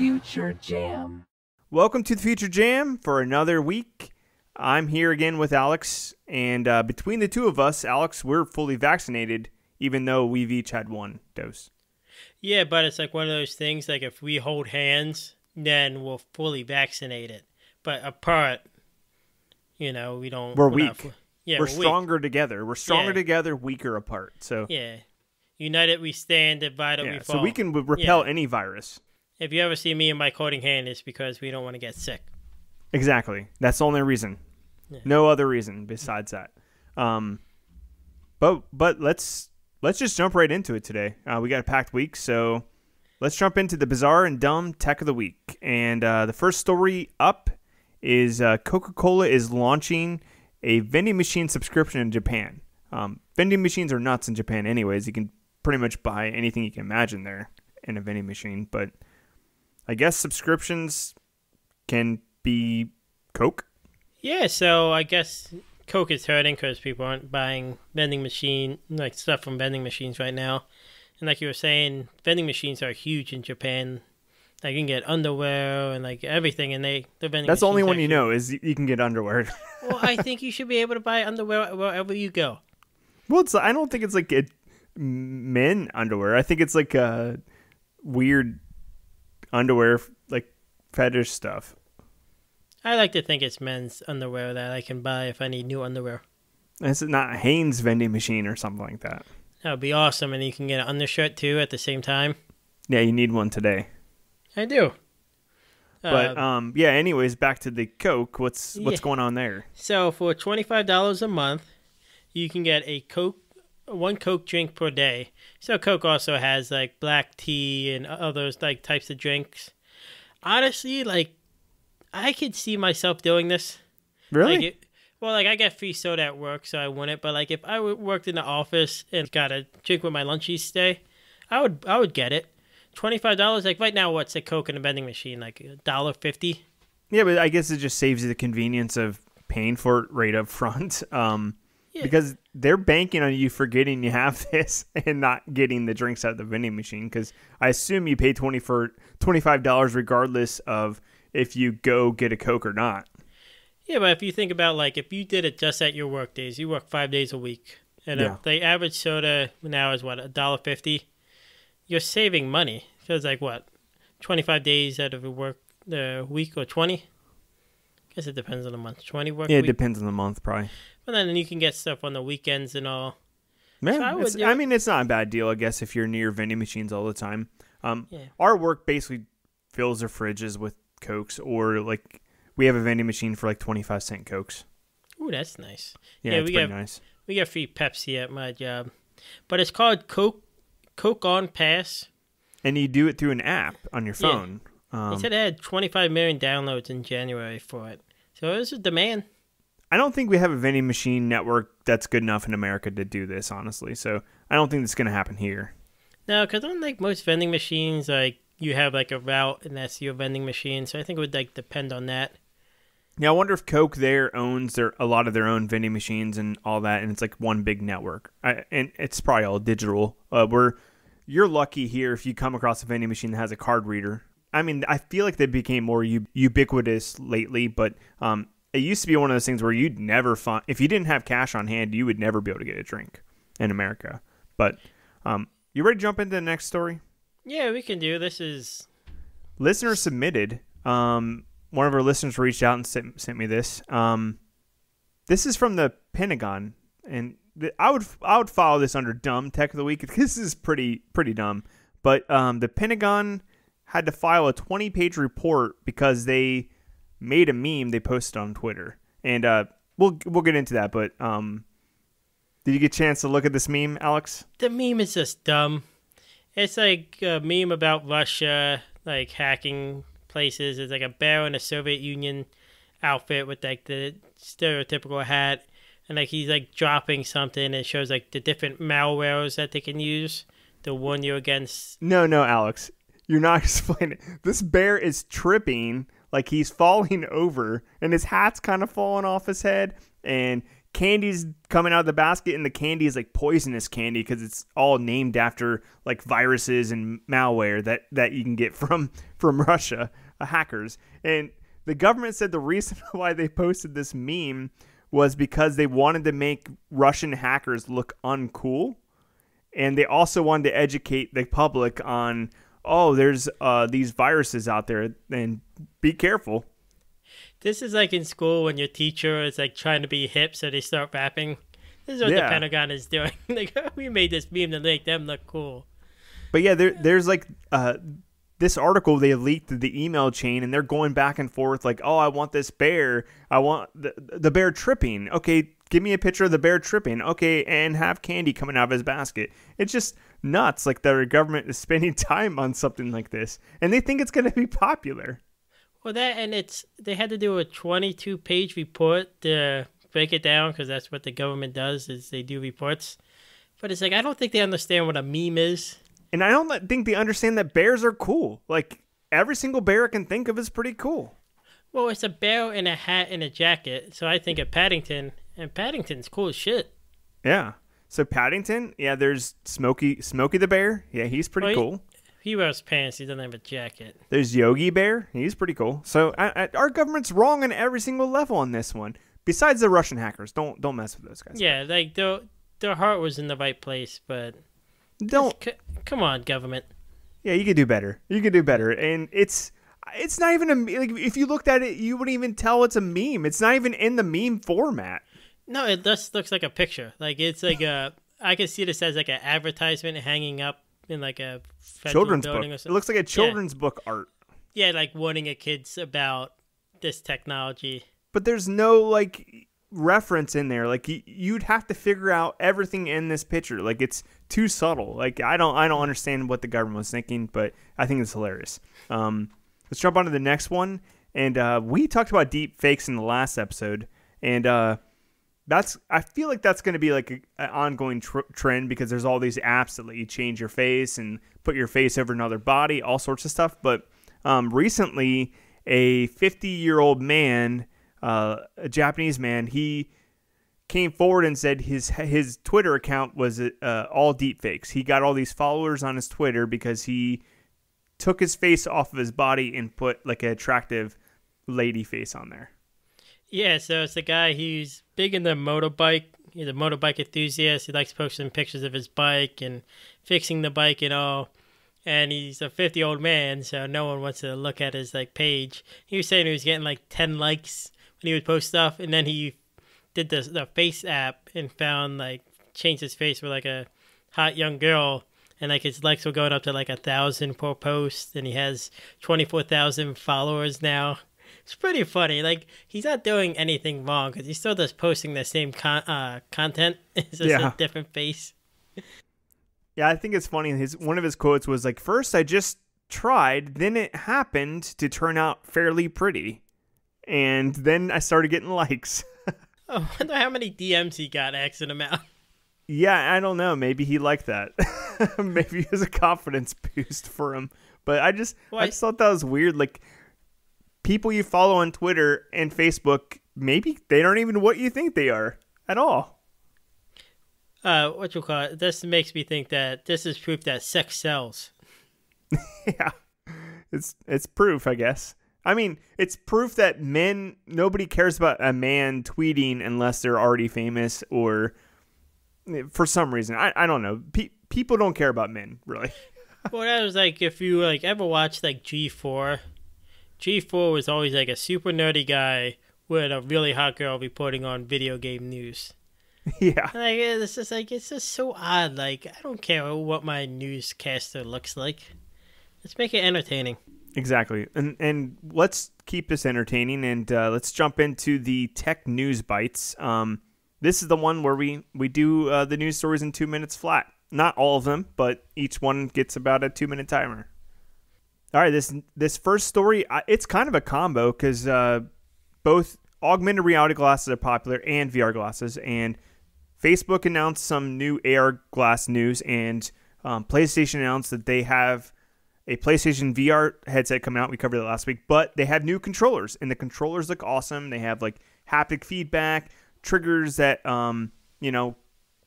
Future Jam. Welcome to the Future Jam for another week. I'm here again with Alex, and between the two of us, Alex, we're fully vaccinated, even though we've each had one dose. Yeah, but it's like one of those things, like if we hold hands, then we're fully vaccinated. But apart, we don't... We're weak. We're stronger weak. Together. We're stronger together, weaker apart. So yeah. United we stand, divided we fall. So we can repel any virus. If you ever see me and Mike holding hands, it's because we don't want to get sick. Exactly. That's the only reason. Yeah. No other reason besides that. But let's just jump right into it today. We got a packed week, so let's jump into the bizarre and dumb tech of the week. And the first story up is Coca-Cola is launching a vending machine subscription in Japan. Vending machines are nuts in Japan anyways. You can pretty much buy anything you can imagine there in a vending machine. But I guess subscriptions can be Coke. Yeah, so I guess Coke is hurting because people aren't buying stuff from vending machines right now. And like you were saying, vending machines are huge in Japan. Like you can get underwear and like everything, and the vending. That's the only one you know is you can get underwear. Well, I think you should be able to buy underwear wherever you go. Well, I don't think it's like men underwear. I think it's like weird underwear, like fetish stuff. I like to think it's men's underwear that I can buy if I need new underwear. It's not a Hanes vending machine or something like that. That would be awesome, and you can get an undershirt too at the same time. Yeah, you need one today. I do. But anyways, back to the Coke. What's going on there? So for $25 a month, you can get one Coke drink per day. So Coke also has like black tea and others like types of drinks. Honestly, like I could see myself doing this. Really? I get free soda at work, so I wouldn't. But like if I worked in the office and got a drink with my lunch each day, I would get it. $25, like right now, what's a Coke in a vending machine? Like $1.50? Yeah, but I guess it just saves you the convenience of paying for it right up front. Because they're banking on you forgetting you have this and not getting the drinks out of the vending machine. Because I assume you pay $25 regardless of if you go get a Coke or not. Yeah, but if you think about like if you did it just at your work days, you work 5 days a week, and the average soda now is what, $1.50. You're saving money. So it's like what, 25 days out of the week or 20? I guess it depends on the month. 20 work. Yeah, week? It depends on the month, probably. But then you can get stuff on the weekends and all. Yeah, so it's not a bad deal, I guess, if you're near vending machines all the time. Our work basically fills their fridges with Cokes, or like we have a vending machine for like 25-cent Cokes. Ooh, that's nice. Yeah, it's pretty nice. We get free Pepsi at my job, but it's called Coke on Pass. And you do it through an app on your phone. They said it had 25 million downloads in January for it. So there's a demand. I don't think we have a vending machine network that's good enough in America to do this, honestly. So I don't think it's going to happen here. No, because unlike most vending machines, like you have like a route and that's your vending machine. So I think it would like depend on that. Yeah, I wonder if Coke there owns a lot of their own vending machines and all that, and it's like one big network. And it's probably all digital. You're lucky here if you come across a vending machine that has a card reader. I mean, I feel like they became more ubiquitous lately, but it used to be one of those things where you'd never find, if you didn't have cash on hand, you would never be able to get a drink in America. But you ready to jump into the next story? Yeah, we can do. This is listener submitted. One of our listeners reached out and sent me this. This is from the Pentagon, and I would follow this under dumb tech of the week. This is pretty dumb. But the Pentagon had to file a 20-page report because they made a meme they posted on Twitter, and we'll get into that. But did you get a chance to look at this meme, Alex? The meme is just dumb. It's like a meme about Russia, like hacking places. It's like a bear in a Soviet Union outfit with like the stereotypical hat, and like he's like dropping something, and it shows like the different malwares that they can use to warn you against. No, Alex, you're not explaining. This bear is tripping, like he's falling over, and his hat's kind of falling off his head, and candy's coming out of the basket, and the candy is like poisonous candy because it's all named after like viruses and malware that you can get from Russia, hackers. And the government said the reason why they posted this meme was because they wanted to make Russian hackers look uncool, and they also wanted to educate the public on, oh, there's these viruses out there, and be careful. This is like in school when your teacher is like trying to be hip, so they start rapping. This is what the Pentagon is doing. Like, we made this meme to make them look cool. But yeah, there's like this article they leaked the email chain, and they're going back and forth like, oh, I want this bear. I want the bear tripping. Okay, give me a picture of the bear tripping. Okay, and have candy coming out of his basket. It's just nuts. Like the government is spending time on something like this, and they think it's going to be popular. Well, that, and they had to do a 22-page report to break it down, because that's what the government does, is they do reports. But it's like, I don't think they understand what a meme is. And I don't think they understand that bears are cool. Like, every single bear I can think of is pretty cool. Well, it's a bear in a hat and a jacket, so I think of Paddington, and Paddington's cool as shit. Yeah. So Paddington, yeah, there's Smokey the Bear. Yeah, he's pretty cool. He wears pants. He doesn't have a jacket. There's Yogi Bear. He's pretty cool. So our government's wrong on every single level on this one. Besides the Russian hackers, don't mess with those guys. Yeah, like their heart was in the right place, but come on, government. Yeah, you could do better. And it's not even like, if you looked at it, you wouldn't even tell it's a meme. It's not even in the meme format. No, it just looks like a picture. Like, it's like I can see this as like an advertisement hanging up in like a children's book. Or something. It looks like a children's book art. Yeah, like warning a kids about this technology. But there's no like reference in there. Like you'd have to figure out everything in this picture. Like, it's too subtle. Like, I don't understand what the government was thinking, but I think it's hilarious. Let's jump on to the next one. And we talked about deep fakes in the last episode, and I feel like that's going to be like an ongoing trend, because there's all these apps that let you change your face and put your face over another body, all sorts of stuff. But recently, a 50-year-old man, a Japanese man, he came forward and said his Twitter account was all deep fakes. He got all these followers on his Twitter because he took his face off of his body and put like an attractive lady face on there. Yeah, so it's a guy who's big in the motorbike. He's a motorbike enthusiast. He likes posting pictures of his bike and fixing the bike and all. And he's a 50-year-old man, so no one wants to look at his like page. He was saying he was getting like 10 likes when he would post stuff, and then he did the face app and found like changed his face with like a hot young girl, and like his likes were going up to like 1,000 per post, and he has 24,000 followers now. It's pretty funny. Like, he's not doing anything wrong, because he's still just posting the same content. It's just a different face. Yeah, I think it's funny. One of his quotes was like, "First, I just tried, then it happened to turn out fairly pretty, and then I started getting likes." I wonder how many DMs he got Xing him out. Yeah, I don't know. Maybe he liked that. Maybe it was a confidence boost for him. But I just thought that was weird. Like, people you follow on Twitter and Facebook, maybe they aren't even what you think they are at all. This makes me think that this is proof that sex sells. Yeah, it's proof, I guess. I mean, it's proof that nobody cares about a man tweeting unless they're already famous, or for some reason. I don't know. People don't care about men, really. Well, that was like, if you like ever watched like G4. G4 was always like a super nerdy guy with a really hot girl reporting on video game news. Yeah. Like, it's just so odd. Like, I don't care what my newscaster looks like. Let's make it entertaining. Exactly. And let's keep this entertaining, and let's jump into the tech news bites. This is the one where we do the news stories in 2 minutes flat. Not all of them, but each one gets about a 2-minute timer. All right, this first story, it's kind of a combo, because both augmented reality glasses are popular and VR glasses, and Facebook announced some new AR glass news, and PlayStation announced that they have a PlayStation VR headset coming out. We covered that last week, but they have new controllers, and the controllers look awesome. They have like haptic feedback, triggers that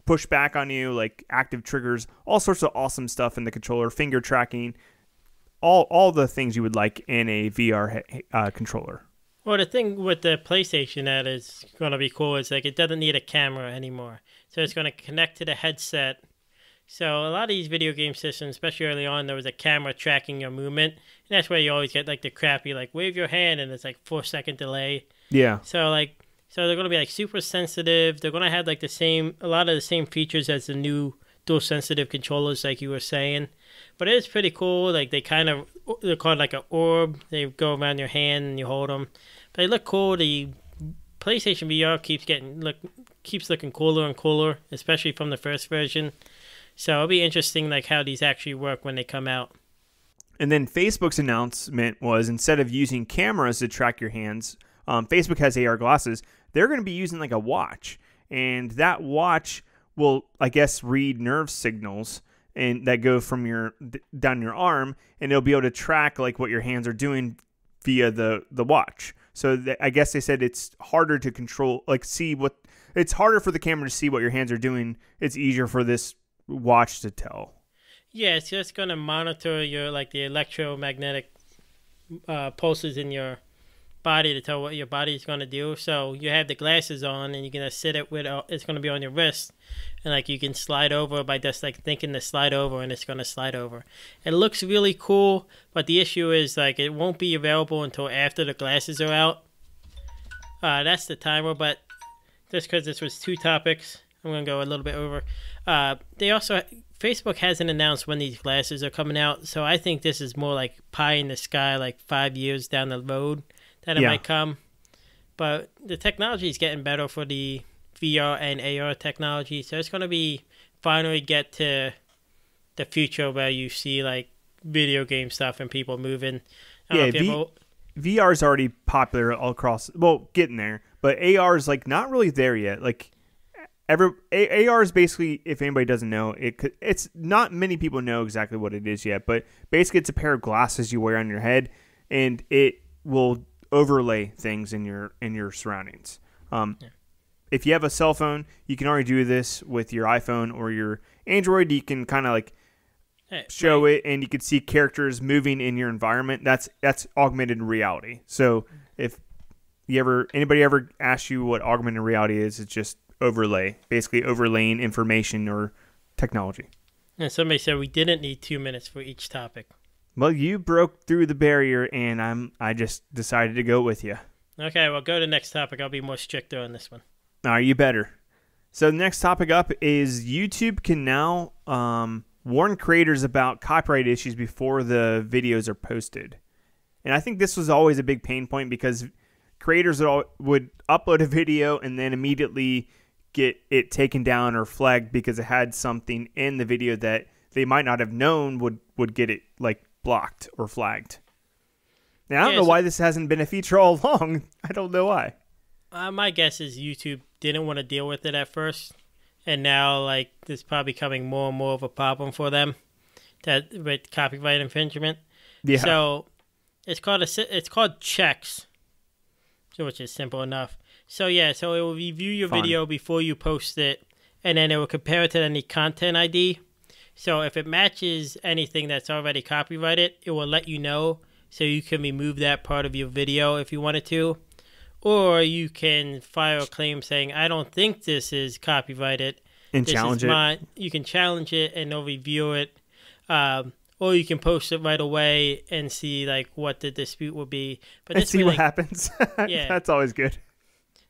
push back on you, like active triggers, all sorts of awesome stuff in the controller, finger tracking, all the things you would like in a VR controller. Well, the thing with the PlayStation that is going to be cool is like it doesn't need a camera anymore. So it's going to connect to the headset. So a lot of these video game systems, especially early on, there was a camera tracking your movement. And that's where you always get like the crappy, like wave your hand and it's like 4-second delay. Yeah. So they're going to be like super sensitive. They're going to have like a lot of the same features as the new dual sensitive controllers, like you were saying. But it is pretty cool. Like they're called like an orb. They go around your hand and you hold them. But they look cool. The PlayStation VR keeps looking cooler and cooler, especially from the first version. So it'll be interesting like how these actually work when they come out. And then Facebook's announcement was instead of using cameras to track your hands, Facebook has AR glasses. They're going to be using like a watch. And that watch will, I guess, read nerve signals and that go from down your arm, and it'll be able to track like what your hands are doing via the watch. So I guess they said it's harder to control, like it's harder for the camera to see what your hands are doing. It's easier for this watch to tell. Yeah, it's just going to monitor your the electromagnetic pulses in your body to tell what your body is going to do. So you have the glasses on and you're going to sit it with it's going to be on your wrist, and like you can slide over by just like thinking to slide over, and it's going to slide over. It looks really cool, but the issue is like it won't be available until after the glasses are out. That's the timer, but just because this was 2 topics, I'm going to go a little bit over. Facebook hasn't announced when these glasses are coming out, so I think this is more like pie in the sky, like 5 years down the road that it might come. But the technology is getting better for the VR and AR technology, so it's going to be finally get to the future where you see like video game stuff and people moving. VR is already popular all across, getting there, but AR is like not really there yet. Like AR is basically, if anybody doesn't know, it's not many people know exactly what it is yet, but basically it's a pair of glasses you wear on your head, and it will overlay things in your surroundings. If you have a cell phone, you can already do this with your iPhone or your Android. You can kind of like show it, and you can see characters moving in your environment. That's augmented reality. So if anybody ever asks you what augmented reality is, it's just basically overlaying information or technology. And somebody said we didn't need 2 minutes for each topic. Well, you broke through the barrier, and I just decided to go with you. Okay, well, go to the next topic. I'll be more stricter on this one. You better. So the next topic up is YouTube can now warn creators about copyright issues before the videos are posted. And I think this was always a big pain point because creators would upload a video and then immediately get it taken down or flagged because it had something in the video that they might not have known would get it like blocked or flagged. Now, I don't know why this hasn't been a feature all along. I don't know why. My guess is YouTube didn't want to deal with it at first, and now like this is probably becoming more and more of a problem for them with copyright infringement. Yeah. So it's called checks, which is simple enough. So it will review your video before you post it, and then it will compare it to any content ID. So if it matches anything that's already copyrighted, it will let you know, so you can remove that part of your video if you wanted to. Or you can file a claim saying, I don't think this is copyrighted. And challenge it. You can challenge it and they'll review it. Or you can post it right away and see like what the dispute will be. But and see what happens. Yeah. That's always good.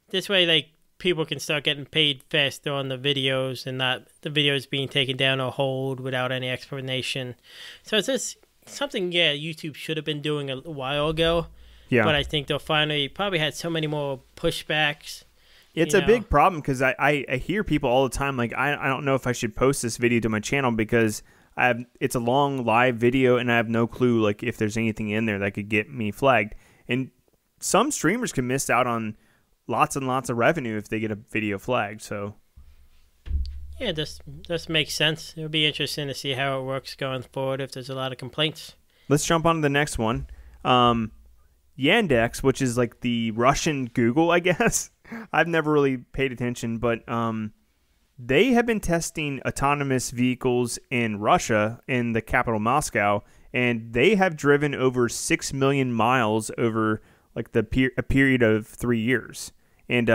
This way, like, people can start getting paid faster on the videos and not the videos being taken down or hold without any explanation. So it's just something, YouTube should have been doing a while ago. Yeah. But I think they'll finally probably had so many more pushbacks. It's a big problem because I hear people all the time like, I don't know if I should post this video to my channel because it's a long live video and I have no clue like if there's anything in there that could get me flagged. And some streamers can miss out on lots and lots of revenue if they get a video flagged. So yeah, this makes sense. It'll be interesting to see how it works going forward if there's a lot of complaints. Let's jump on to the next one. Yandex, which is like the Russian Google, I guess, I've never really paid attention, but they have been testing autonomous vehicles in Russia, in the capital Moscow, and they have driven over 6 million miles over like a period of 3 years. And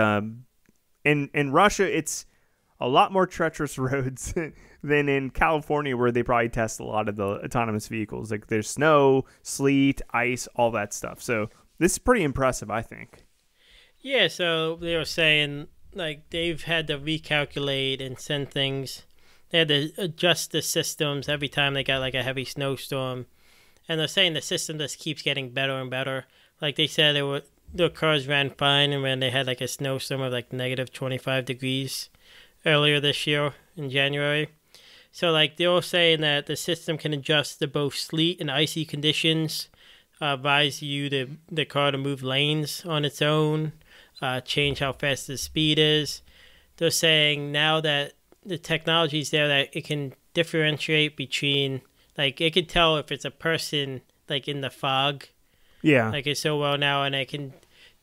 in Russia, it's a lot more treacherous roads than in California, where they probably test a lot of the autonomous vehicles. Like there's snow, sleet, ice, all that stuff. So this is pretty impressive, I think. Yeah, so they were saying like they've had to recalculate and send things. They had to adjust the systems every time they got like a heavy snowstorm. And they're saying the system just keeps getting better and better. Like they said, their cars ran fine, and when they had like a snowstorm of like negative 25 degrees earlier this year in January. So like they were saying that the system can adjust to both sleet and icy conditions, advise you the car to move lanes on its own, change how fast the speed is. They're saying now that the technology is there that it can differentiate between, like it can tell if it's a person like in the fog. Yeah. Like it's so well now, and it can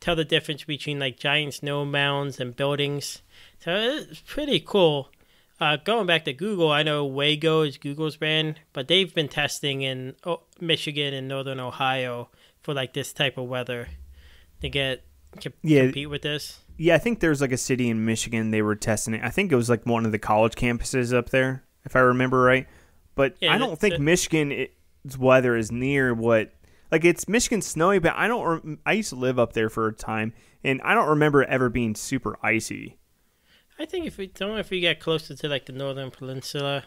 tell the difference between like giant snow mounds and buildings. So it's pretty cool. Going back to Google, I know Waygo is Google's brand, but they've been testing in Michigan and northern Ohio for like this type of weather to compete with this. Yeah, I think there's like a city in Michigan they were testing it. I think it was like one of the college campuses up there, if I remember right. But yeah, I don't think Michigan's weather is near what, like it's Michigan snowy, but I used to live up there for a time, and I don't remember it ever being super icy. I think if we get closer to like the northern peninsula.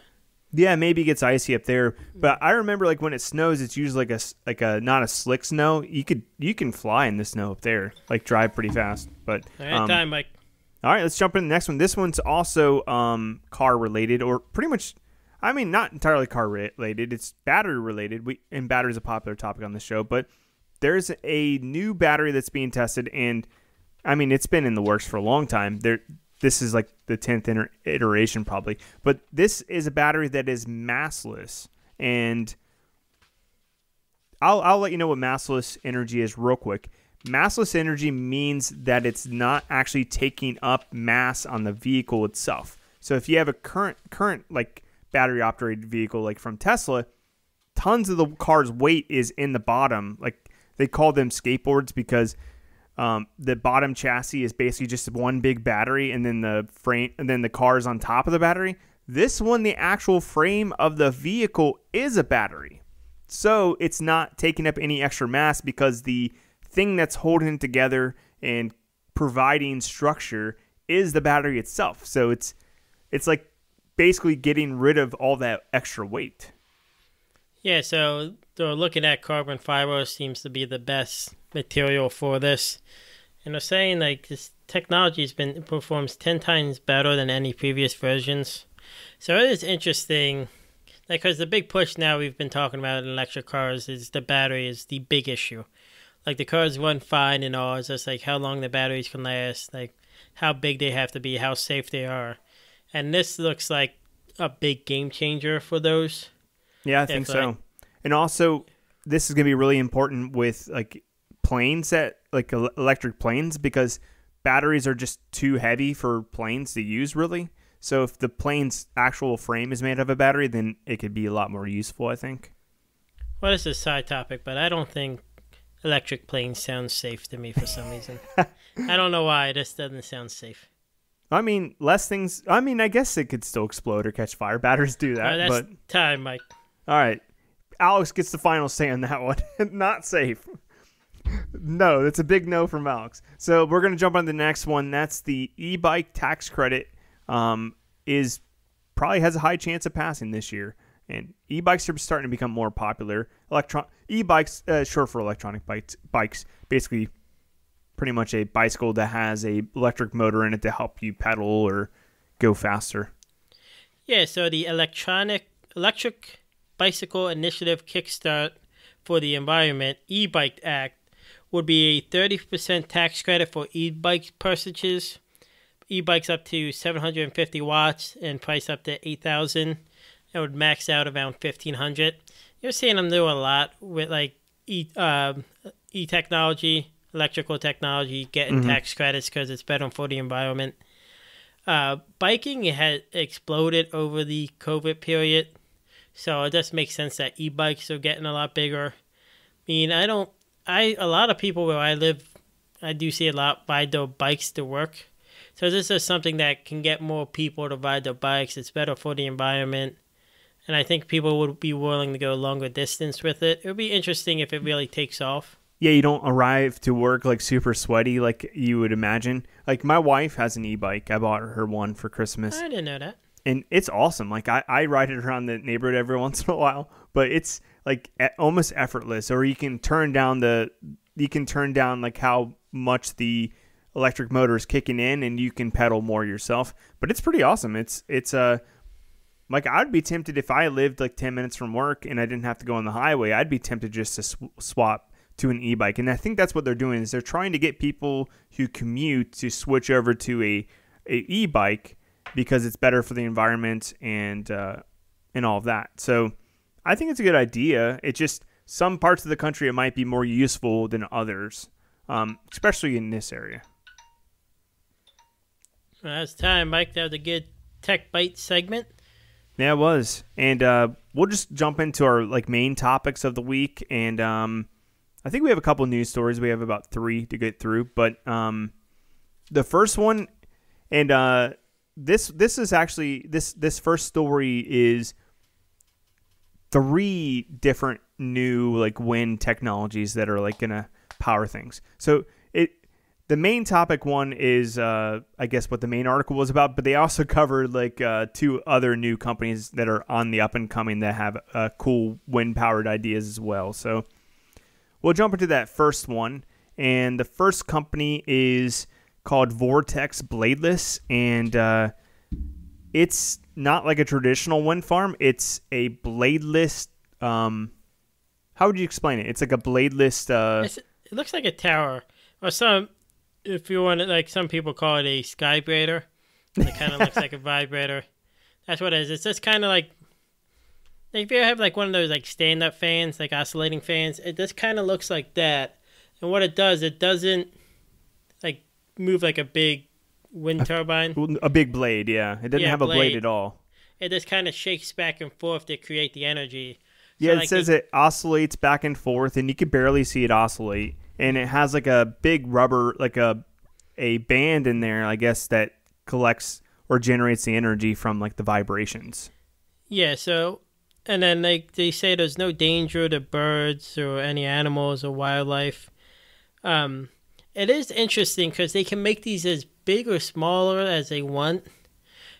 Yeah, maybe it gets icy up there, but I remember like when it snows, it's usually like a not a slick snow. You can fly in the snow up there, like drive pretty fast. But all right, time, Mike. All right, let's jump into the next one. This one's also car related, or pretty much, I mean, not entirely car related. It's battery related. And battery is a popular topic on the show, but there's a new battery that's being tested, and I mean, it's been in the works for a long time. This is like the 10th iteration probably. But this is a battery that is massless. And I'll let you know what massless energy is real quick. Massless energy means that it's not actually taking up mass on the vehicle itself. So if you have a current like battery operated vehicle like from Tesla, tons of the car's weight is in the bottom. Like they call them skateboards because the bottom chassis is basically just one big battery, and then the frame, and then the car is on top of the battery. This one, the actual frame of the vehicle is a battery. So it's not taking up any extra mass because the thing that's holding it together and providing structure is the battery itself. So it's like basically getting rid of all that extra weight. Yeah, so they're looking at carbon fiber seems to be the best material for this. And they're saying like this technology performs 10 times better than any previous versions. So it is interesting, like, because the big push now we've been talking about in electric cars is the battery is the big issue. Like the cars run fine and all, it's just like how long the batteries can last, like how big they have to be, how safe they are. And this looks like a big game changer for those. Yeah, I think so. And also, this is going to be really important with like planes, that like electric planes, because batteries are just too heavy for planes to use really. So if the plane's actual frame is made of a battery, then it could be a lot more useful, I think. Well, this is a side topic, but I don't think electric planes sound safe to me for some reason. I don't know why. This doesn't sound safe. I mean, I guess it could still explode or catch fire. Batteries do that. That's time, Mike. All right. Alex gets the final say on that one. Not safe. No, that's a big no from Alex. So we're going to jump on the next one. That's the e-bike tax credit. Probably has a high chance of passing this year. And e-bikes are starting to become more popular. E-bikes, short for electronic bikes, basically pretty much a bicycle that has a electric motor in it to help you pedal or go faster. Yeah, so the Electric Bicycle Initiative Kickstart for the Environment E-Bike Act would be a 30% tax credit for e-bike purchases. E-bikes up to 750 watts and price up to $8,000. It would max out around $1,500. You're seeing them do a lot with like e-technology. electrical technology, getting tax credits because it's better for the environment. Biking had exploded over the COVID period, so it just makes sense that e-bikes are getting a lot bigger. I mean, a lot of people where I live, I do see a lot ride their bikes to work. So this is something that can get more people to ride their bikes. It's better for the environment. And I think people would be willing to go longer distance with it. It would be interesting if it really takes off. Yeah, you don't arrive to work like super sweaty like you would imagine. Like my wife has an e-bike. I bought her one for Christmas. I didn't know that. And it's awesome. Like I ride it around the neighborhood every once in a while, but it's like almost effortless. Or you can turn down like how much the electric motor is kicking in, and you can pedal more yourself. But it's pretty awesome. It's like I'd be tempted if I lived like 10 minutes from work and I didn't have to go on the highway. I'd be tempted just to swap to an e-bike. And I think that's what they're doing is they're trying to get people who commute to switch over to a e-bike because it's better for the environment and all of that. So I think it's a good idea. It's just some parts of the country it might be more useful than others, especially in this area. Well, that's time, Mike. That was a good Tech Bytes segment. Yeah, it was. And we'll just jump into our like main topics of the week. And I think we have a couple news stories. We have about 3 to get through. But the first one, and this is actually this first story is 3 different new like wind technologies that are like gonna power things. So the main topic one is I guess what the main article was about, but they also covered like 2 other new companies that are on the up and coming that have cool wind powered ideas as well. So we'll jump into that first one, and the first company is called Vortex Bladeless, and it's not like a traditional wind farm. It's a bladeless. How would you explain it? It's like a bladeless. It looks like a tower, or if you want it, like some people call it a skybrader. It kind of looks like a vibrator. That's what it is. It's just kind of like if you have like one of those like stand-up fans, like oscillating fans. It just kind of looks like that. And what it does, it doesn't like move like a big wind turbine. A big blade, yeah. It doesn't have a blade at all. It just kind of shakes back and forth to create the energy. So yeah, it says it oscillates back and forth, and you can barely see it oscillate. And it has like a big rubber, like a band in there, I guess, that collects or generates the energy from like the vibrations. Yeah, so, and then they say there's no danger to birds or any animals or wildlife. It is interesting because they can make these as big or smaller as they want.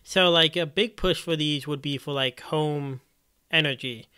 So like a big push for these would be for like home energy.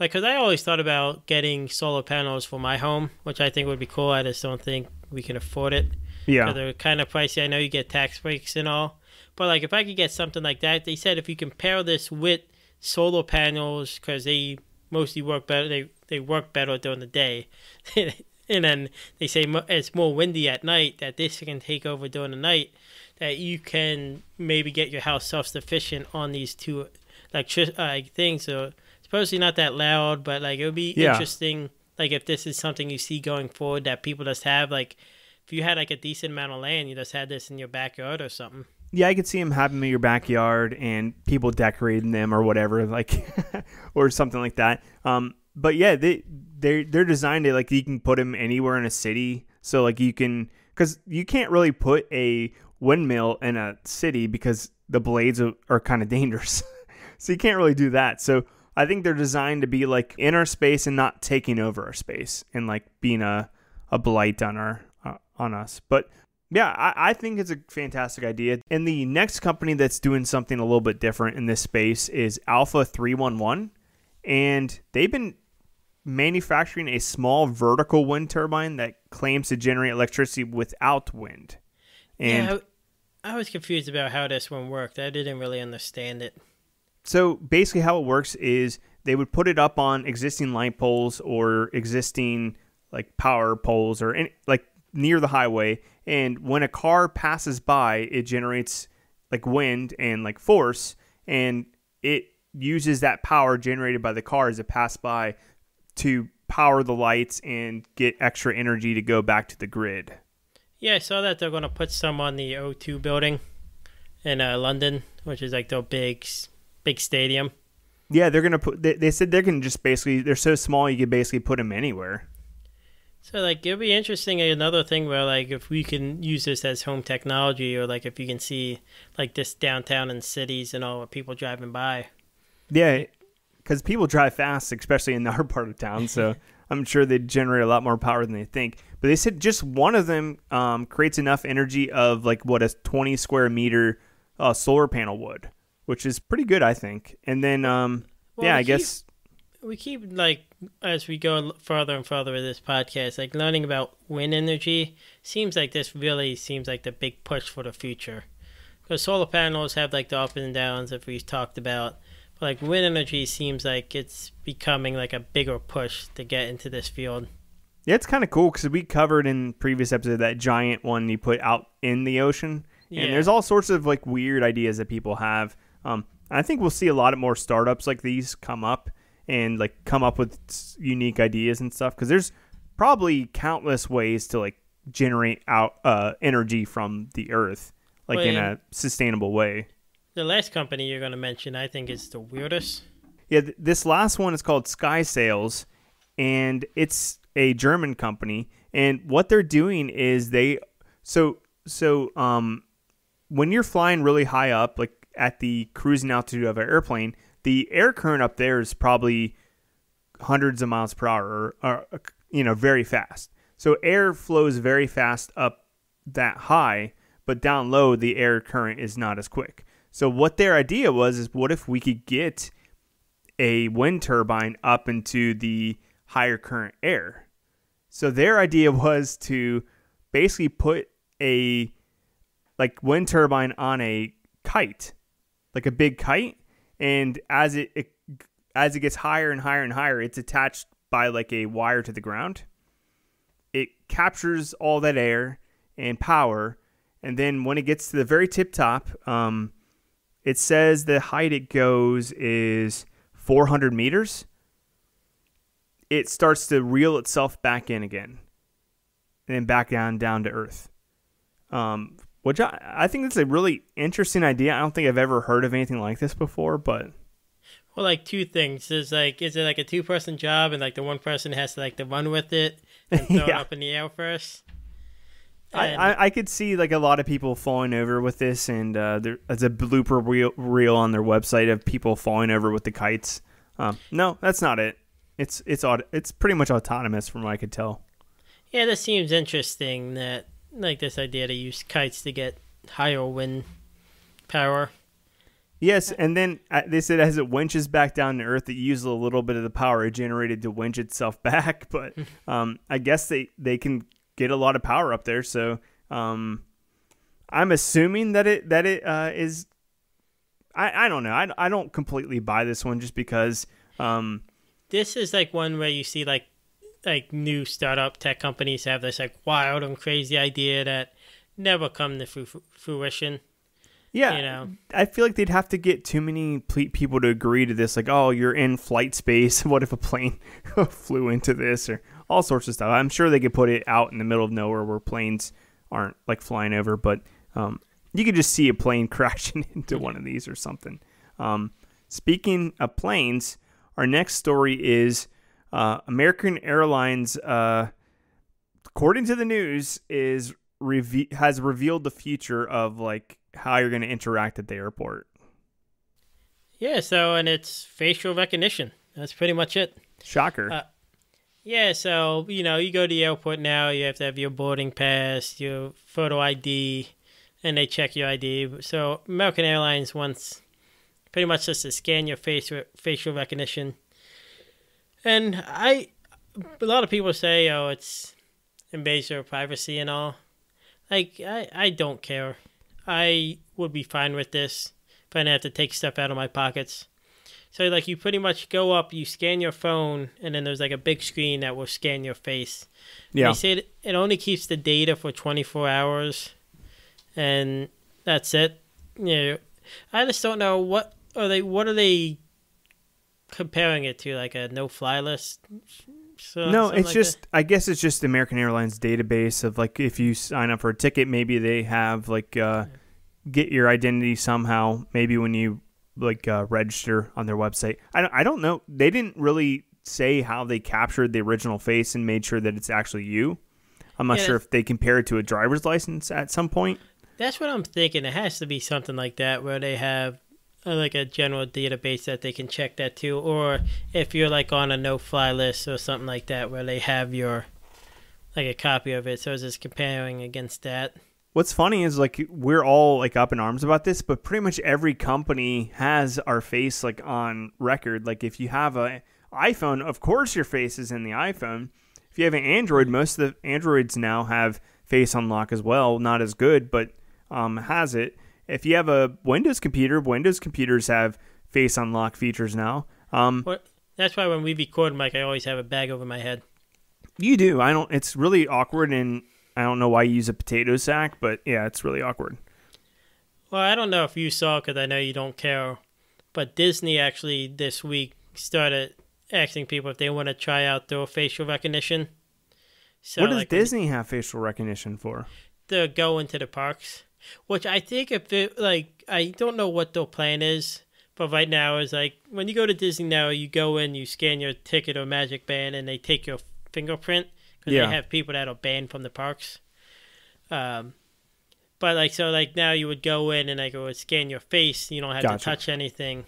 Like, because I always thought about getting solar panels for my home, which I think would be cool. I just don't think we can afford it. Yeah. Because they're kind of pricey. I know you get tax breaks and all. But, like, if I could get something like that, they said if you can pair this with solar panels, because they mostly work better, they work better during the day. And then they say it's more windy at night, that this can take over during the night, that you can maybe get your house self-sufficient on these 2 things. So supposedly not that loud, but like it would be interesting, like if this is something you see going forward that people just have, like if you had like a decent amount of land, you just had this in your backyard or something. Yeah, I could see them having them in your backyard and people decorating them or whatever, like or something like that. But yeah, they're designed to like you can put them anywhere in a city, so like you can, because you can't really put a windmill in a city because the blades are kind of dangerous, so you can't really do that. So I think they're designed to be like in our space and not taking over our space and like being a blight on us. But yeah, I think it's a fantastic idea. And the next company that's doing something a little bit different in this space is Alpha 311, and they've been manufacturing a small vertical wind turbine that claims to generate electricity without wind. And yeah, I was confused about how this one worked. I didn't really understand it. So basically how it works is they would put it up on existing light poles or existing like power poles or like near the highway. And when a car passes by, it generates like wind and like force, and it uses that power generated by the car as it passed by to power the lights and get extra energy to go back to the grid. Yeah, I saw that they're going to put some on the O2 building in London, which is like the big stadium. Yeah, they're gonna put. They said they're gonna just basically. They're so small you can basically put them anywhere. So like it'll be interesting. Another thing where like if we can use this as home technology, or like if you can see like this downtown and cities and all people driving by. Yeah, because people drive fast, especially in our part of town. So I'm sure they generate a lot more power than they think. But they said just one of them creates enough energy of like what a 20 square meter solar panel would, which is pretty good, I think. And then, I guess we keep like as we go further and further with this podcast, like learning about wind energy seems like this really seems like the big push for the future. Because solar panels have like the ups and downs that we've talked about. But like wind energy seems like it's becoming like a bigger push to get into this field. Yeah, it's kind of cool because we covered in previous episode that giant one you put out in the ocean. Yeah. And there's all sorts of like weird ideas that people have. I think we'll see a lot more startups like these come up and like come up with unique ideas and stuff because there's probably countless ways to like generate out energy from the earth like in a sustainable way. The last company you're going to mention, I think, is the weirdest. Yeah, this last one is called Sky Sails, and it's a German company. And what they're doing is when you're flying really high up, like at the cruising altitude of an airplane, the air current up there is probably hundreds of miles per hour, or very fast. So air flows very fast up that high, but down low, the air current is not as quick. So what their idea is what if we could get a wind turbine up into the higher current air? So their idea was to basically put a like wind turbine on a kite, like a big kite, and as it gets higher and higher and higher, it's attached by like a wire to the ground. It captures all that air and power, and then when it gets to the very tip top, it says the height it goes is 400 meters. It starts to reel itself back in again, and then back down to earth. Which I think that's a really interesting idea. I don't think I've ever heard of anything like this before, but... Well, like two things. Is it like a two-person job and like the one person has to like to run with it and throw it up in the air first? I could see like a lot of people falling over with this, and there's a blooper reel on their website of people falling over with the kites. No, that's not it. It's pretty much autonomous from what I could tell. Yeah, this seems interesting that like this idea to use kites to get higher wind power. Yes, and then they said as it winches back down to earth, it uses a little bit of the power it generated to winch itself back. But I guess they can get a lot of power up there. So I'm assuming that it is. I don't know. I don't completely buy this one just because. This is like one where you see like new startup tech companies have this like wild and crazy idea that never come to fruition. Yeah, I feel like they'd have to get too many people to agree to this. Like, oh, you're in flight space. What if a plane flew into this, or all sorts of stuff? I'm sure they could put it out in the middle of nowhere where planes aren't like flying over, but you could just see a plane crashing into one of these or something. Speaking of planes, our next story is American Airlines, according to the news, has revealed the future of like how you're going to interact at the airport. Yeah, and it's facial recognition. That's pretty much it. Shocker. Yeah, so, you go to the airport now, you have to have your boarding pass, your photo ID, and they check your ID. So American Airlines wants pretty much just to scan your face with facial recognition. And a lot of people say, oh, it's invades your privacy and all. Like, I don't care. I would be fine with this if I didn't have to take stuff out of my pockets. So, like, you pretty much go up, you scan your phone, and then there's, like, a big screen that will scan your face. Yeah. They say it only keeps the data for 24 hours, and that's it. I just don't know, what are they comparing it to, like a no-fly list So, No, something it's like just, I guess it's just American Airlines database of like, if you sign up for a ticket, maybe they have like, get your identity somehow, maybe when you like register on their website. I don't know. They didn't really say how they captured the original face and made sure that it's actually you. I'm not sure if they compare it to a driver's license at some point. That's what I'm thinking. It has to be something like that where they have like a general database that they can check that too, or if you're like on a no-fly list or something like that where they have your like a copy of it. So it's just comparing against that. What's funny is like we're all like up in arms about this, but pretty much every company has our face like on record. Like if you have a iPhone, of course your face is in the iPhone. If you have an Android, most of the Androids now have face unlock as well. Not as good, but has it. If you have a Windows computer, Windows computers have face unlock features now. That's why when we record, Mike, I always have a bag over my head. You do. I don't. It's really awkward, and I don't know why you use a potato sack, but yeah, it's really awkward. Well, I don't know if you saw, because I know you don't care, but Disney actually this week started asking people if they want to try out their facial recognition. So, what does Disney have facial recognition for? To go into the parks, which I think if it, like, I don't know what their plan is, but right now is like when you go to Disney now, you go in, you scan your ticket or Magic Band, and they take your fingerprint because they have people that are banned from the parks. But like so, like now you would go in and like it would scan your face. You don't have to touch anything.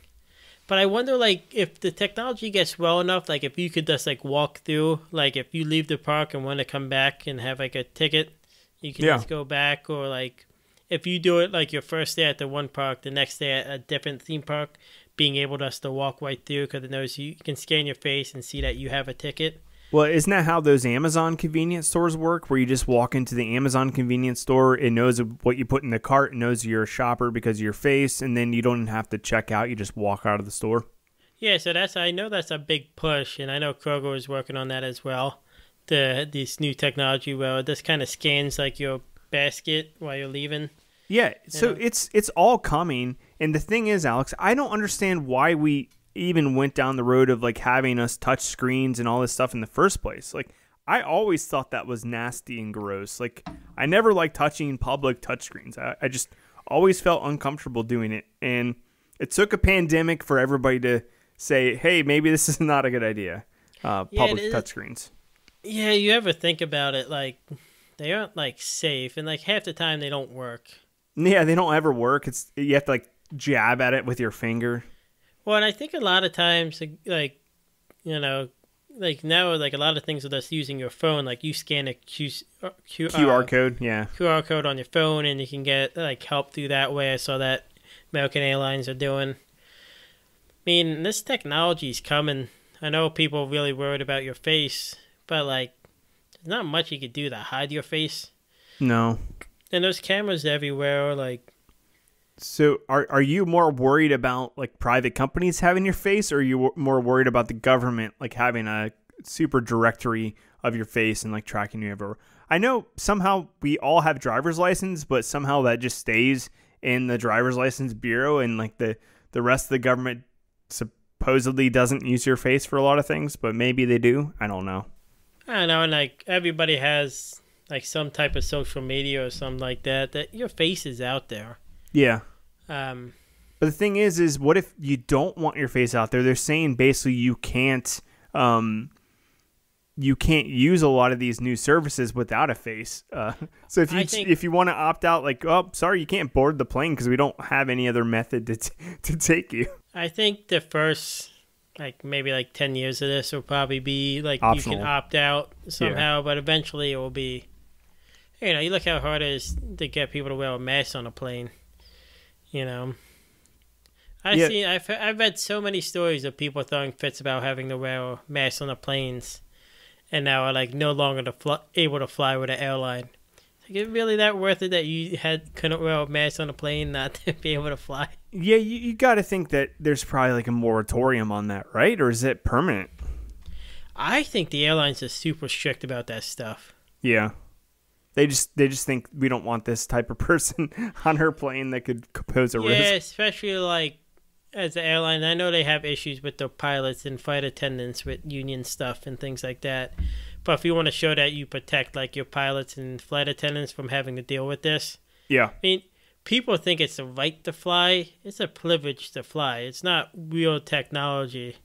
But I wonder, like, if the technology gets well enough, like, if you could just, like, walk through, like, if you leave the park and want to come back and have, like, a ticket, you can just go back. Or, like, if you do it, like, your first day at the one park, the next day at a different theme park, being able just to walk right through because it knows you can scan your face and see that you have a ticket. Well, isn't that how those Amazon convenience stores work, where you just walk into the Amazon convenience store, it knows what you put in the cart, it knows you're a shopper because of your face, and then you don't have to check out, you just walk out of the store? Yeah, so I know that's a big push, and I know Kroger is working on that as well, this new technology where it just kind of scans like your basket while you're leaving. Yeah, so it's all coming, and the thing is, Alex, I don't understand why we even went down the road of like having us touch screens and all this stuff in the first place. Like I always thought that was nasty and gross. Like I never liked touching public touch screens. I just always felt uncomfortable doing it. And it took a pandemic for everybody to say, hey, maybe this is not a good idea. Public touch screens. Yeah, you ever think about it, like they aren't like safe, and like half the time they don't work. Yeah, they don't ever work. You have to like jab at it with your finger. Well, and I think a lot of times, like, you know, like now, like a lot of things are just using your phone. Like you scan a QR code, yeah. QR code on your phone, and you can get like help through that way. I saw that American Airlines are doing. I mean, this technology is coming. I know people are really worried about your face, but like, there's not much you could do to hide your face. No. And there's cameras everywhere, like. So are you more worried about like private companies having your face, or are you more worried about the government like having a super directory of your face and like tracking you everywhere? I know somehow we all have driver's license, but somehow that just stays in the driver's license bureau, and like the rest of the government supposedly doesn't use your face for a lot of things, but maybe they do. I don't know. I don't know, and like everybody has like some type of social media or something like that your face is out there. Yeah. But the thing is what if you don't want your face out there? They're saying basically you can't use a lot of these new services without a face. So if you want to opt out, like, oh, sorry, you can't board the plane because we don't have any other method to take you. I think the first, like, maybe like 10 years of this will probably be like optional. You can opt out somehow, but eventually it will be, you know, you look how hard it is to get people to wear a mask on a plane. You know, I've read so many stories of people throwing fits about having to wear masks on the planes, and now are like no longer able to fly with an airline. Like, is it really that worth it that you couldn't wear a mask on a plane not to be able to fly? Yeah, you got to think that there's probably like a moratorium on that, right? Or is it permanent? I think the airlines are super strict about that stuff. Yeah. They just think we don't want this type of person on her plane that could pose a risk. Yeah, especially like as the airline, I know they have issues with the pilots and flight attendants with union stuff and things like that. But if you want to show that you protect like your pilots and flight attendants from having to deal with this, Yeah. I mean, people think it's a right to fly. It's a privilege to fly. It's not real technology.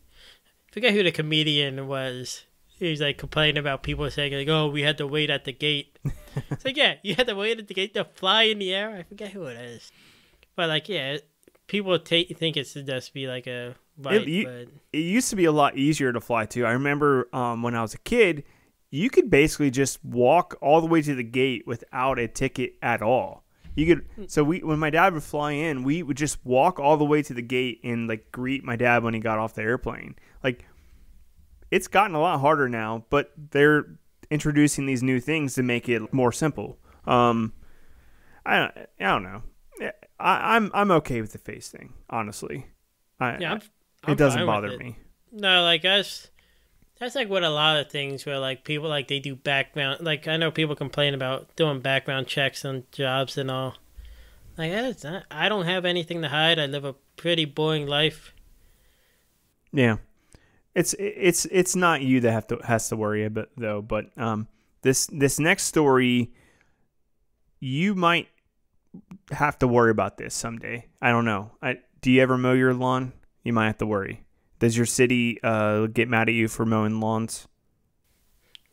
I forget who the comedian was. He was like complaining about people saying like, "Oh, we had to wait at the gate." It's like, yeah, you had to wait at the gate to fly in the air. I forget who it is, but like, yeah, people think it's just be like a right. It used to be a lot easier to fly too. I remember when I was a kid, you could basically just walk all the way to the gate without a ticket at all. You could. So when my dad would fly in, we would just walk all the way to the gate and like greet my dad when he got off the airplane. Like, it's gotten a lot harder now, but they're introducing these new things to make it more simple. I don't know. I'm okay with the face thing, honestly. It doesn't bother me. No, like that's like what a lot of things where like people like they do background. Like I know people complain about doing background checks on jobs and all. Like I don't have anything to hide. I live a pretty boring life. Yeah. It's not you that has to worry about though, but this next story, you might have to worry about this someday. I don't know. Do you ever mow your lawn? You might have to worry. Does your city get mad at you for mowing lawns?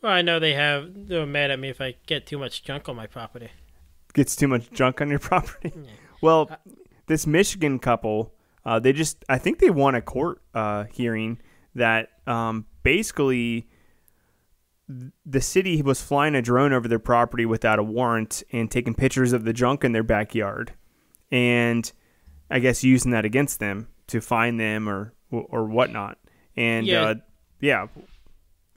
Well, I know they're mad at me if I get too much junk on my property. Gets too much junk on your property? Yeah. Well, this Michigan couple, I think they won a court hearing that basically the city was flying a drone over their property without a warrant and taking pictures of the junk in their backyard, and I guess using that against them to fine them or whatnot. And yeah.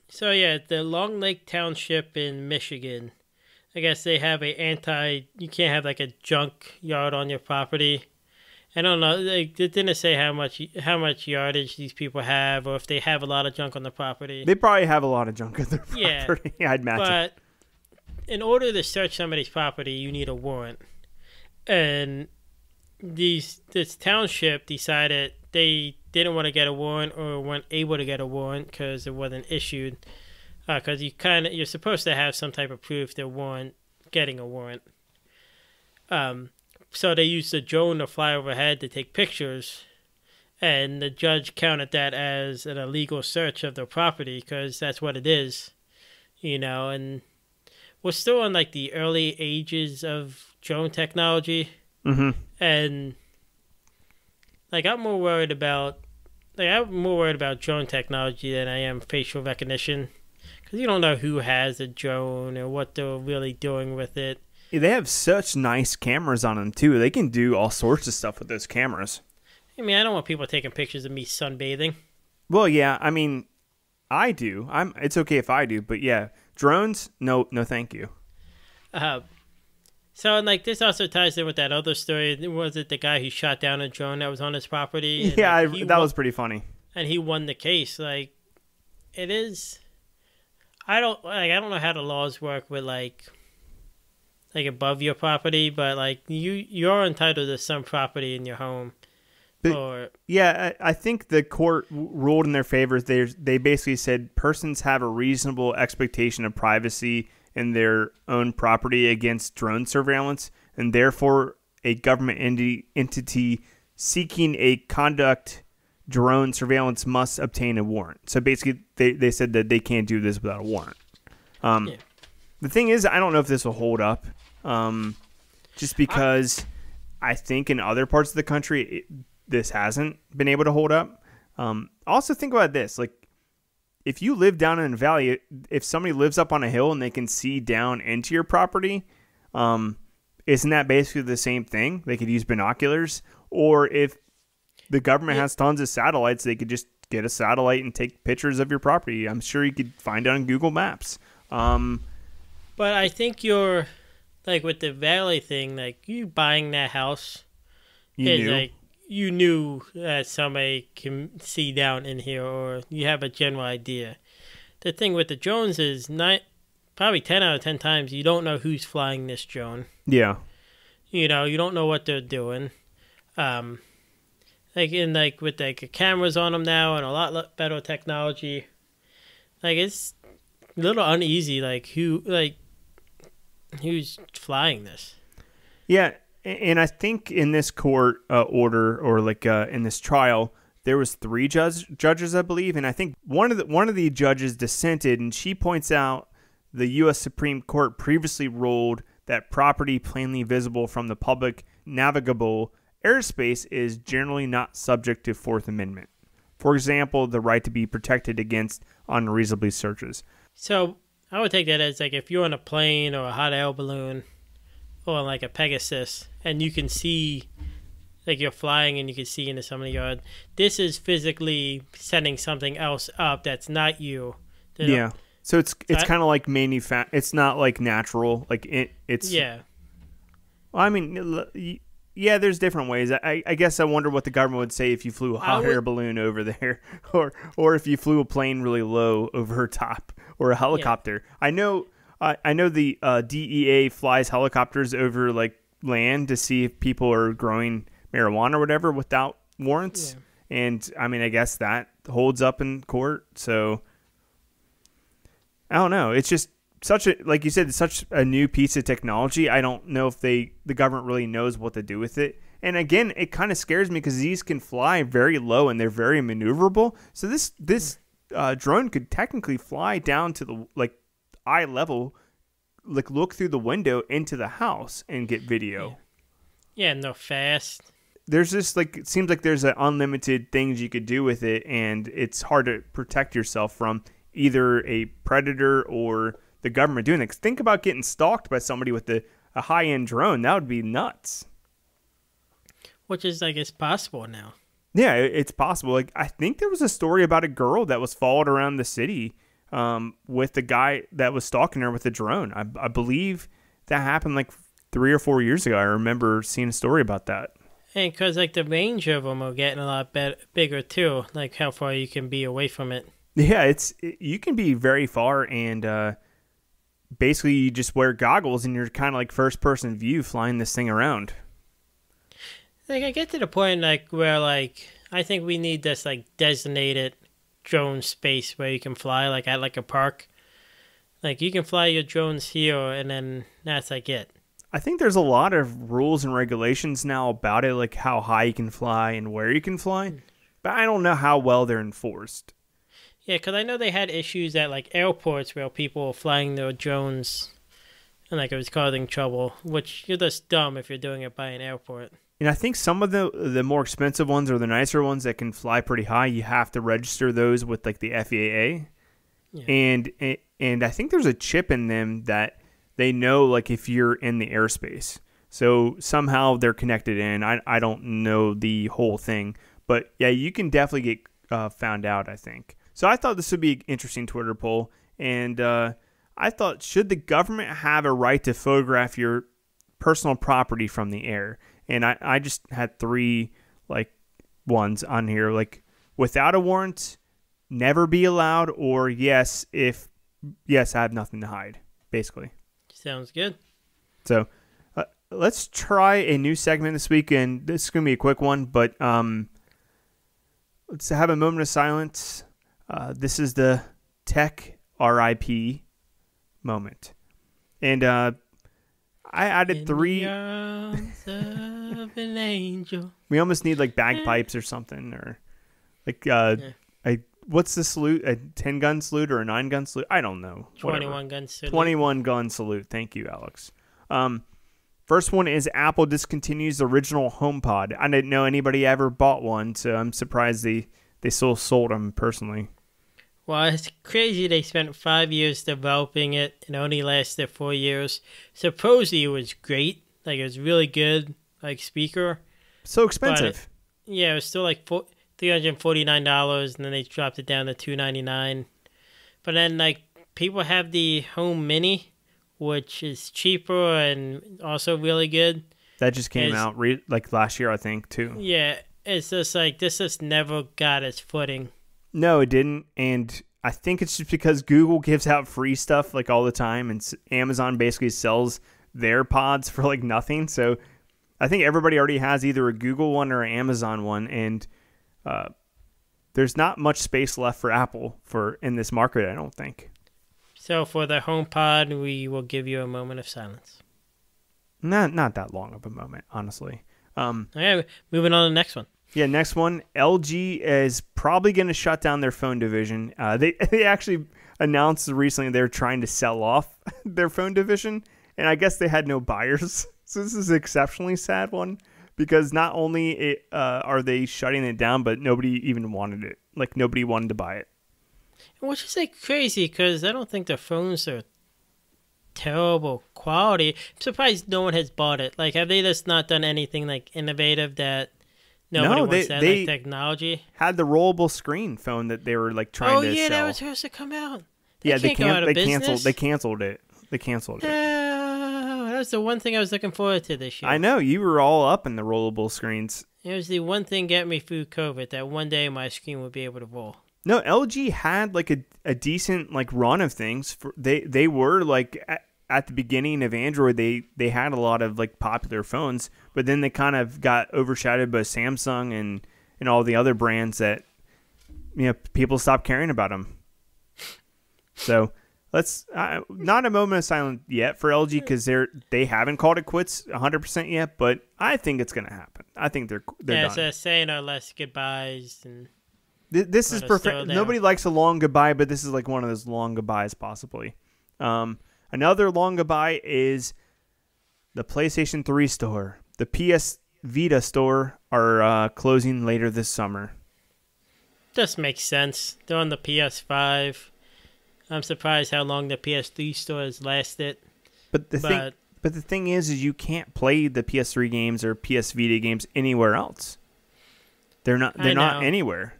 So yeah, the Long Lake Township in Michigan, I guess they have you can't have like a junk yard on your property. I don't know. They didn't say how much yardage these people have, or if they have a lot of junk on the property. They probably have a lot of junk on their property. Yeah, I'd imagine. But in order to search somebody's property, you need a warrant. And this township decided they didn't want to get a warrant or weren't able to get a warrant because it wasn't issued. Because you're supposed to have some type of proof they weren't getting a warrant. So they used a drone to fly overhead to take pictures, and the judge counted that as an illegal search of their property because that's what it is, and we're still in like the early ages of drone technology. Mm-hmm. And like I'm more worried about drone technology than I am facial recognition, because you don't know who has a drone or what they're really doing with it. They have such nice cameras on them, too. They can do all sorts of stuff with those cameras. I mean, I don't want people taking pictures of me sunbathing. Well, yeah, I mean, I do. It's okay if I do, but yeah, drones, no thank you. So, and like this also ties in with that other story. Was it the guy who shot down a drone that was on his property? And, yeah, that was pretty funny. And he won the case. Like, it is. I don't know how the laws work with like above your property, but like you're entitled to some property in your home. Yeah, I think the court ruled in their favor. They basically said persons have a reasonable expectation of privacy in their own property against drone surveillance, and therefore a government entity seeking a conduct drone surveillance must obtain a warrant. So basically, they said that they can't do this without a warrant. The thing is, I don't know if this will hold up. Just because I think in other parts of the country this hasn't been able to hold up. Also think about this, like if you live down in a valley, if somebody lives up on a hill and they can see down into your property, isn't that basically the same thing? They could use binoculars, or if the government has tons of satellites, they could just get a satellite and take pictures of your property. I'm sure you could find it on Google Maps. But I think you're like with the valley thing, like you buying that house, you knew that somebody can see down in here, or you have a general idea. The thing with the drones is probably 10 out of 10 times you don't know who's flying this drone. Yeah. You don't know what they're doing. like in like with like cameras on them now and a lot better technology. Like it's a little uneasy. Like who's flying this? Yeah, and I think in this court order or like in this trial, there was 3 judges, I believe, and I think one of the judges dissented, and she points out the U.S. Supreme Court previously ruled that property plainly visible from the public navigable airspace is generally not subject to Fourth Amendment. For example, the right to be protected against unreasonable searches. So I would take that as like if you're on a plane or a hot air balloon or like a Pegasus and you can see, like you're flying and you can see into somebody's yard, this is physically setting something else up that's not you. Yeah. So it's kind of like it's not like natural. Like it's. Yeah. Well, I mean, yeah, there's different ways. I guess I wonder what the government would say if you flew a hot air balloon over there, or if you flew a plane really low over top, or a helicopter. Yeah. I know the DEA flies helicopters over like land to see if people are growing marijuana or whatever without warrants. Yeah. And I mean, I guess that holds up in court. So I don't know. It's just like you said, it's such a new piece of technology. I don't know if the government really knows what to do with it. And again, it kind of scares me because these can fly very low and they're very maneuverable. So this drone could technically fly down to the like eye level, like look through the window into the house and get video. Yeah, and they're fast. There's just like, it seems like there's unlimited things you could do with it, and it's hard to protect yourself from either a predator or the government doing it. 'Cause think about getting stalked by somebody with a high-end drone. That would be nuts. Which is, I guess, possible now. Yeah, it's possible. Like I think there was a story about a girl that was followed around the city with the guy that was stalking her with a drone. I believe that happened like 3 or 4 years ago. I remember seeing a story about that. And because like the range of them are getting a lot bigger too, like how far you can be away from it. Yeah, you can be very far, and basically you just wear goggles and you're kind of like first person view flying this thing around. Like I get to the point like where like I think we need this like designated drone space where you can fly like at like a park. Like you can fly your drones here and then that's like it. I think there's a lot of rules and regulations now about it, like how high you can fly and where you can fly, but I don't know how well they're enforced. Yeah, because I know they had issues at like airports where people were flying their drones and like it was causing trouble, which you're just dumb if you're doing it by an airport. And I think some of the more expensive ones or the nicer ones that can fly pretty high, you have to register those with like the FAA. Yeah. And I think there's a chip in them that they know like if you're in the airspace. So somehow they're connected in. I don't know the whole thing, but yeah, you can definitely get found out, I think. So I thought this would be an interesting Twitter poll, and I thought, should the government have a right to photograph your personal property from the air? And I just had 3 like ones on here, like without a warrant, never be allowed, or yes, I have nothing to hide, basically. Sounds good. So let's try a new segment this week, and this is going to be a quick one, but let's have a moment of silence. This is the tech RIP moment. And I added 3. In the arms of an angel. We almost need like bagpipes or something, or like what's the salute? A 10-gun salute or a 9-gun salute? I don't know. 21-gun salute. 21-gun salute. Thank you, Alex. First one is Apple discontinues the original HomePod. I didn't know anybody ever bought one, so I'm surprised they still sold them personally. Well, it's crazy they spent 5 years developing it and only lasted 4 years. Supposedly it was great. Like, it was really good, like, speaker. So expensive. It was still like $349, and then they dropped it down to $299. But then, like, people have the Home Mini, which is cheaper and also really good. That just came out like last year, I think, too. Yeah, it's just like, this just never got its footing. No, it didn't, and I think it's just because Google gives out free stuff like all the time, and Amazon basically sells their pods for like nothing. So I think everybody already has either a Google one or an Amazon one, and there's not much space left for Apple in this market, I don't think. So for the HomePod, we will give you a moment of silence. Not that long of a moment, honestly. Okay, moving on to the next one. Yeah, next one. LG is probably going to shut down their phone division. They actually announced recently they're trying to sell off their phone division, and I guess they had no buyers. So this is an exceptionally sad one because not only are they shutting it down, but nobody even wanted it. Like, nobody wanted to buy it. Which is like crazy because I don't think the phones are terrible quality. I'm surprised no one has bought it. Like, have they just not done anything like innovative that nobody wants that like technology? Had the rollable screen phone that they were like trying to sell. That was supposed to come out. They canceled it. They canceled it. That was the one thing I was looking forward to this year. I know you were all up in the rollable screens. It was the one thing getting me through COVID, that one day my screen would be able to roll. No, LG had like a decent like run of things. They were like at the beginning of Android, they had a lot of like popular phones, but then they kind of got overshadowed by Samsung and all the other brands that people stopped caring about them. So let's not a moment of silence yet for LG because they haven't called it quits 100% yet, but I think it's gonna happen. I think they're done. So saying our last goodbyes and. This is perfect. Nobody likes a long goodbye, but this is like one of those long goodbyes, possibly. Another long goodbye is the PlayStation 3 store. The PS Vita store are closing later this summer. Just makes sense. They're on the PS5. I'm surprised how long the PS3 store has lasted. But the thing is you can't play the PS3 games or PS Vita games anywhere else. They're not anywhere.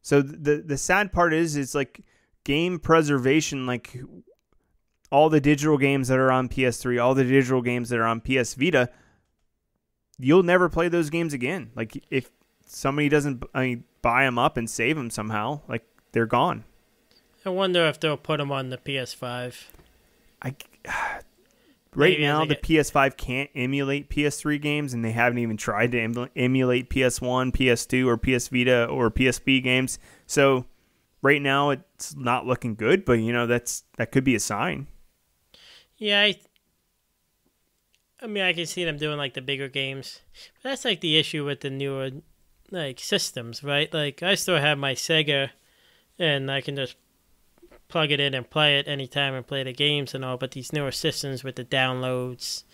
So the sad part is it's like game preservation, like all the digital games that are on PS3, all the digital games that are on PS Vita, you'll never play those games again. Like if somebody doesn't buy them up and save them somehow, like they're gone. I wonder if they'll put them on the PS5. Right now, the PS5 can't emulate PS3 games, and they haven't even tried to emulate PS1, PS2, or PS Vita or PSP games. So right now, it's not looking good, but that could be a sign. Yeah, I mean, I can see them doing like the bigger games, but that's like the issue with the newer like systems, right? Like I still have my Sega, and I can just plug it in and play it anytime and play the games and all, but these newer systems with the downloads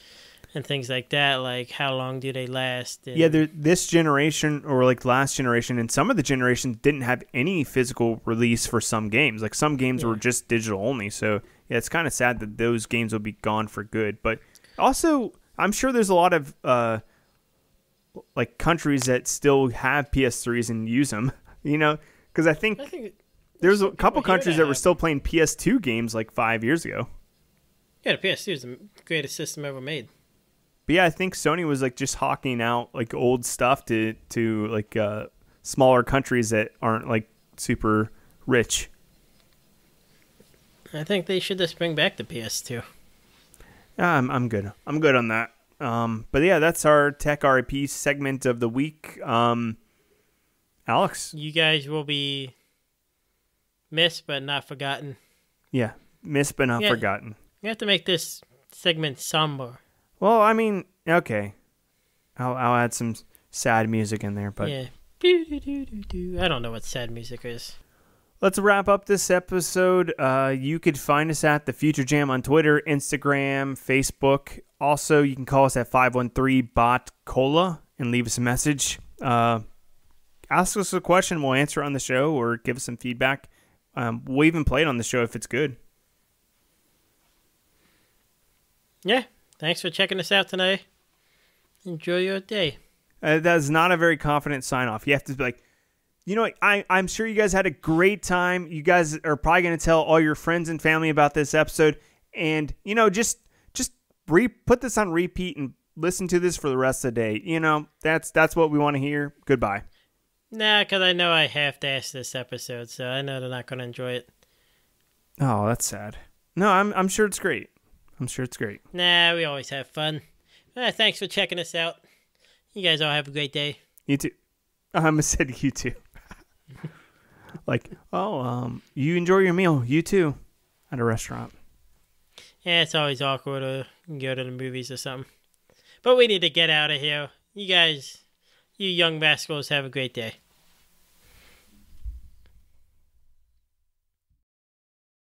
and things like that, like how long do they last? And this generation or like last generation and some of the generations didn't have any physical release for some games. Like some games were just digital only. So yeah, it's kind of sad that those games will be gone for good. But also, I'm sure there's a lot of like countries that still have PS3s and use them, because I think there's a couple countries that were still playing PS2 games like 5 years ago. Yeah, the PS2 is the greatest system ever made. But yeah, I think Sony was like just hawking out like old stuff to like smaller countries that aren't like super rich. I think they should just bring back the PS2. I'm good. I'm good on that. But yeah, that's our Tech RIP segment of the week. Alex, you guys will be missed but not forgotten. Yeah, missed but not forgotten. We have to make this segment somber. Well, I mean, okay, I'll add some sad music in there, but yeah, I don't know what sad music is. Let's wrap up this episode. You could find us at The Future Jam on Twitter, Instagram, Facebook. Also, you can call us at 513-BOT-COLA and leave us a message. Ask us a question. We'll answer it on the show or give us some feedback. We'll even play it on the show if it's good. Yeah. Thanks for checking us out tonight. Enjoy your day. That's not a very confident sign-off. You have to be like, I'm sure you guys had a great time. You guys are probably going to tell all your friends and family about this episode. And, just put this on repeat and listen to this for the rest of the day. That's what we want to hear. Goodbye. Nah, because I know I half-assed this episode, so I know they're not going to enjoy it. Oh, that's sad. No, I'm sure it's great. I'm sure it's great. Nah, we always have fun. Thanks for checking us out. You guys all have a great day. You too. I almost said you too. Like, you enjoy your meal. You too. At a restaurant. Yeah, it's always awkward to go to the movies or something. But we need to get out of here. You guys, you young rascals, have a great day.